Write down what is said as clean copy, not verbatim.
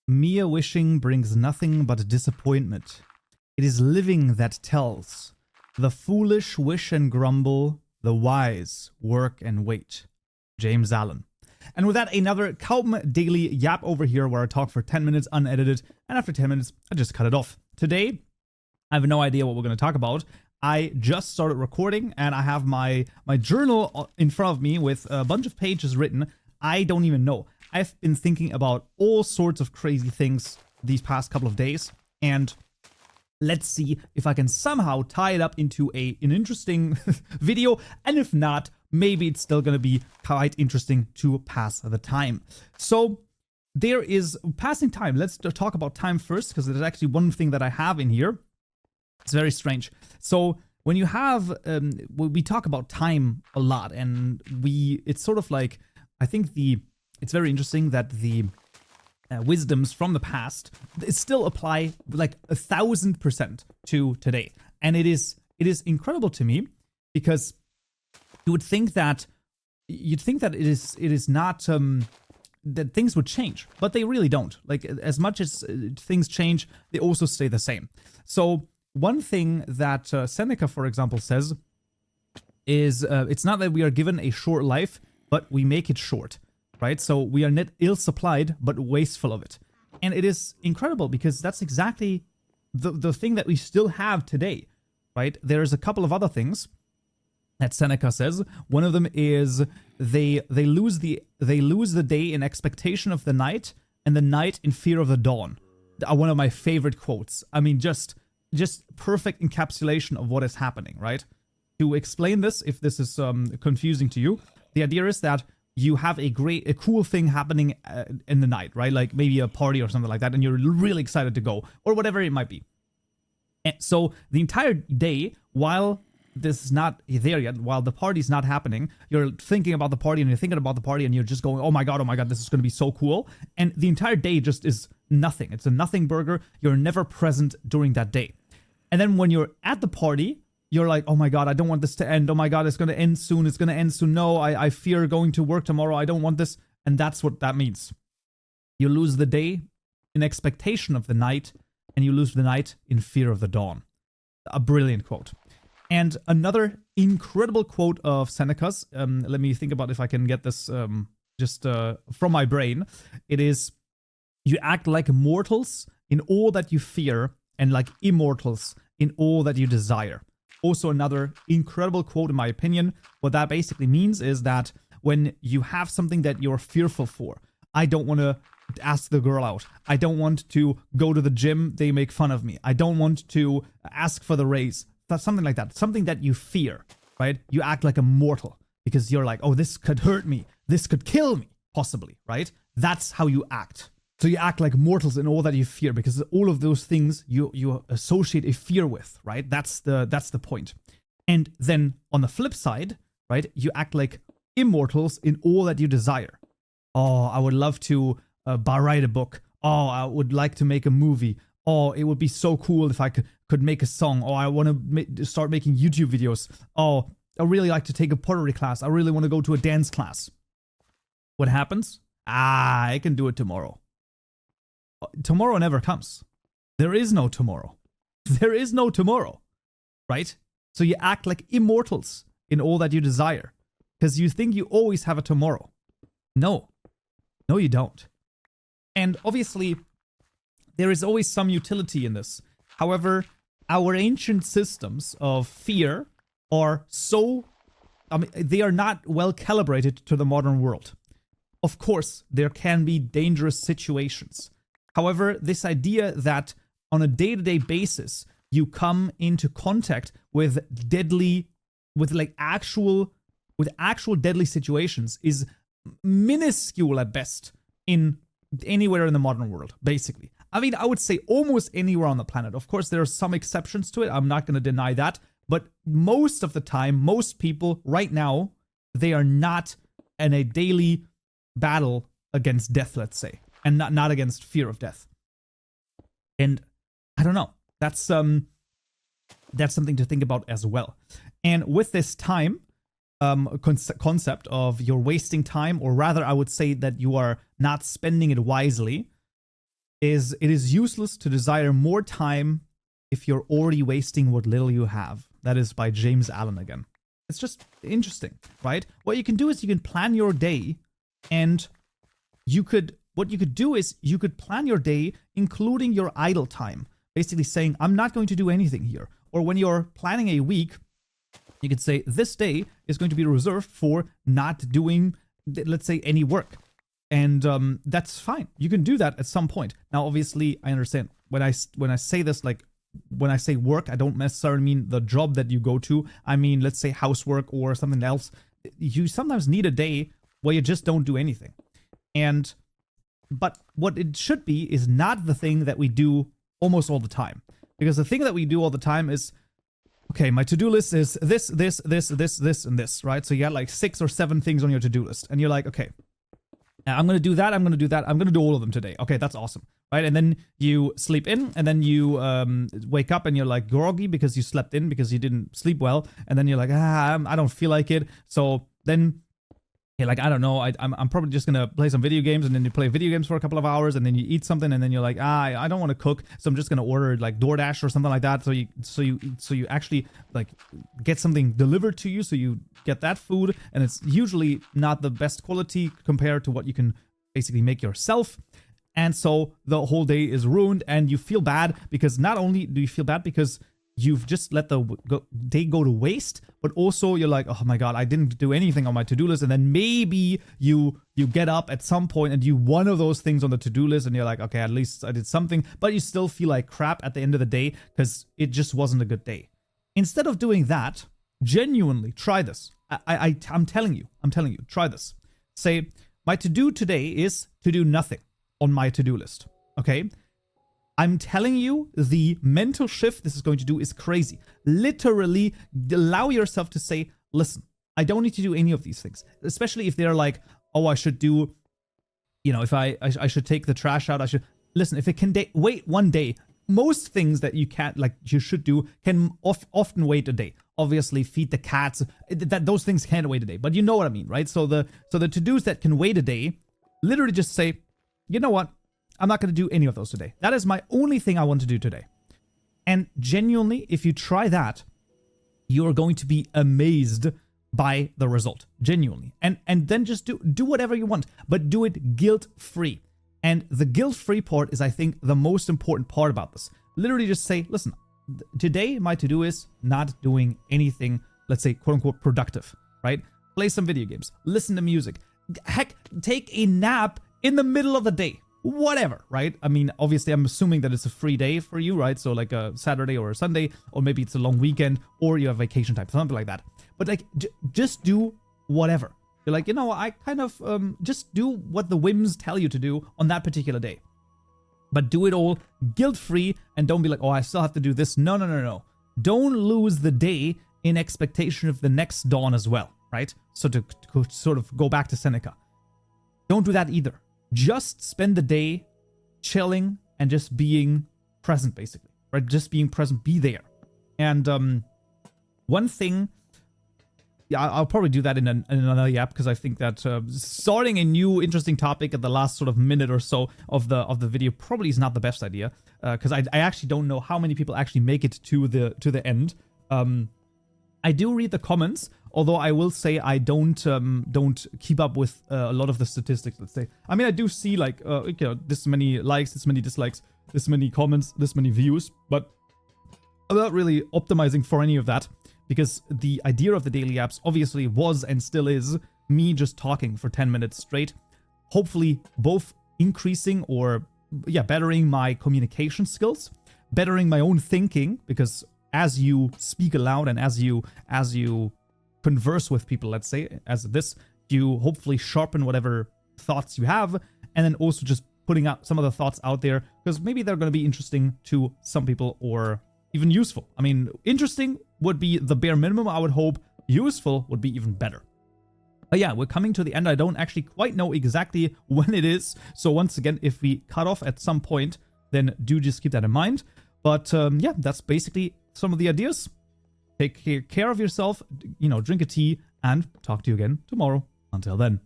Mere wishing brings nothing but disappointment. It is living that tells. The foolish wish and grumble, the wise work and wait. James Allen. And with that, another Kaupen Daily Yap over here where I talk for 10 minutes unedited, and after 10 minutes, I just cut it off. Today, I have no idea what we're going to talk about. I just started recording, and I have my journal in front of me with a bunch of pages written. I don't even know. I've been thinking about all sorts of crazy things these past couple of days, and let's see if I can somehow tie it up into an interesting video, and if not, maybe it's still going to be quite interesting to pass the time. So there is passing time. Let's talk about time first, because there's actually one thing that I have in here. It's very strange. So when you have, we talk about time a lot, and it's sort of like, I think it's very interesting that the wisdoms from the past still apply like 1000% to today. And it is incredible to me, because you'd think that it is not that things would change, but they really don't. Like, as much as things change, they also stay the same. So one thing that Seneca, for example, says is it's not that we are given a short life, but we make it short, right? So we are not ill-supplied, but wasteful of it. And it is incredible, because that's exactly the thing that we still have today, right? There's a couple of other things that Seneca says. One of them is they lose the day in expectation of the night, and the night in fear of the dawn. One of my favorite quotes. I mean, just perfect encapsulation of what is happening, right? To explain this, if this is confusing to you, the idea is that you have a cool thing happening in the night, right? Like maybe a party or something like that, and you're really excited to go, or whatever it might be. And so the entire day, while this is not there yet, while the party's not happening, you're thinking about the party, and you're thinking about the party, and you're just going, oh my god, this is going to be so cool. And the entire day just is nothing. It's a nothing burger. You're never present during that day. And then when you're at the party, you're like, oh my god, I don't want this to end. Oh my god, it's going to end soon. It's going to end soon. No, I fear going to work tomorrow. I don't want this. And that's what that means. You lose the day in expectation of the night, and you lose the night in fear of the dawn. A brilliant quote. And another incredible quote of Seneca's, let me think about if I can get this just from my brain. It is, you act like mortals in all that you fear, and like immortals in all that you desire. Also another incredible quote in my opinion. What that basically means is that when you have something that you're fearful for, I don't want to ask the girl out. I don't want to go to the gym, they make fun of me. I don't want to ask for the raise. That's something like that. Something that you fear, right? You act like a mortal because you're like, oh, this could hurt me. This could kill me, possibly, right? That's how you act. So you act like mortals in all that you fear, because all of those things you associate a fear with, right? That's the point. And then on the flip side, right, you act like immortals in all that you desire. Oh, I would love to write a book. Oh, I would like to make a movie. Oh, it would be so cool if I could make a song. Oh, I want to start making YouTube videos. Oh, I really like to take a pottery class. I really want to go to a dance class. What happens? I can do it tomorrow. Tomorrow never comes. There is no tomorrow. There is no tomorrow, right? So you act like immortals in all that you desire, because you think you always have a tomorrow. No, you don't. And obviously, there is always some utility in this. However, our ancient systems of fear are they are not well calibrated to the modern world. Of course, there can be dangerous situations. However, this idea that on a day-to-day basis, you come into contact with actual deadly situations is minuscule at best in anywhere in the modern world, basically. I mean, I would say almost anywhere on the planet. Of course, there are some exceptions to it. I'm not going to deny that. But most of the time, most people right now, they are not in a daily battle against death, let's say, and not against fear of death. And I don't know. That's something to think about as well. And with this time concept of you're wasting time, or rather, I would say that you are not spending it wisely, is it is useless to desire more time if you're already wasting what little you have. That is by James Allen again. It's just interesting, right? What you can do is you can plan your day, and what you could do is you could plan your day including your idle time. Basically saying, I'm not going to do anything here. Or when you're planning a week, you could say this day is going to be reserved for not doing, let's say, any work. And that's fine. You can do that at some point. Now, obviously, I understand when I say this, like when I say work, I don't necessarily mean the job that you go to. I mean, let's say housework or something else. You sometimes need a day where you just don't do anything. But what it should be is not the thing that we do almost all the time. Because the thing that we do all the time is, okay, my to-do list is this, and this, right? So you got like 6 or 7 things on your to-do list. And you're like, okay, I'm going to do that, I'm going to do that, I'm going to do all of them today. Okay, that's awesome, right? And then you sleep in, and then you wake up and you're like groggy because you slept in because you didn't sleep well. And then you're like, I don't feel like it. So then you're like, I don't know, I'm probably just going to play some video games. And then you play video games for a couple of hours, and then you eat something, and then you're like, I don't want to cook, so I'm just going to order like DoorDash or something like that. So you actually like get something delivered to you, so you get that food, and it's usually not the best quality compared to what you can basically make yourself. And so the whole day is ruined, and you feel bad because not only do you feel bad because you've just let the day go to waste, but also you're like, oh my god, I didn't do anything on my to-do list. And then maybe you get up at some point and do one of those things on the to-do list, and you're like, okay, at least I did something, but you still feel like crap at the end of the day because it just wasn't a good day. Instead of doing that, genuinely try this. I'm telling you, try this. Say, my to-do today is to do nothing on my to-do list, okay? I'm telling you, the mental shift this is going to do is crazy. Literally, allow yourself to say, listen, I don't need to do any of these things. Especially if they're like, oh, I should do, if I should take the trash out, I should. Listen, if it can wait one day, most things that you can't, like you should do, can often wait a day. Obviously, feed the cats, those things can't wait a day. But you know what I mean, right? So the to-dos that can wait a day, literally just say, you know what? I'm not going to do any of those today. That is my only thing I want to do today. And genuinely, if you try that, you're going to be amazed by the result. Genuinely. And then just do whatever you want, but do it guilt-free. And the guilt-free part is, I think, the most important part about this. Literally just say, listen, today my to-do is not doing anything, let's say, quote-unquote, productive, right? Play some video games. Listen to music. Heck, take a nap in the middle of the day. Whatever, right? I mean, obviously, I'm assuming that it's a free day for you, right? So like a Saturday or a Sunday, or maybe it's a long weekend, or you have vacation time, something like that. But like, just do whatever. You're like, I kind of just do what the whims tell you to do on that particular day. But do it all guilt-free, and don't be like, oh, I still have to do this. No. Don't lose the day in expectation of the next dawn as well, right? So to sort of go back to Seneca. Don't do that either. Just spend the day chilling and just being present, basically, right? Just being present, be there. And one thing, I'll probably do that in another app, because I think that starting a new interesting topic at the last sort of minute or so of the video probably is not the best idea, because I actually don't know how many people actually make it to the end. I do read the comments, although I will say I don't keep up with a lot of the statistics, let's say. I mean, I do see like, this many likes, this many dislikes, this many comments, this many views, but I'm not really optimizing for any of that, because the idea of the daily apps obviously was and still is me just talking for 10 minutes straight, hopefully both increasing or, bettering my communication skills, bettering my own thinking, because as you speak aloud and as you converse with people, let's say, as this, you hopefully sharpen whatever thoughts you have, and then also just putting out some of the thoughts out there, because maybe they're going to be interesting to some people or even useful. I mean, interesting would be the bare minimum, I would hope. Useful would be even better. But yeah, we're coming to the end. I don't actually quite know exactly when it is. So once again, if we cut off at some point, then do just keep that in mind. But that's basically some of the ideas. Take care of yourself, drink a tea, and talk to you again tomorrow. Until then.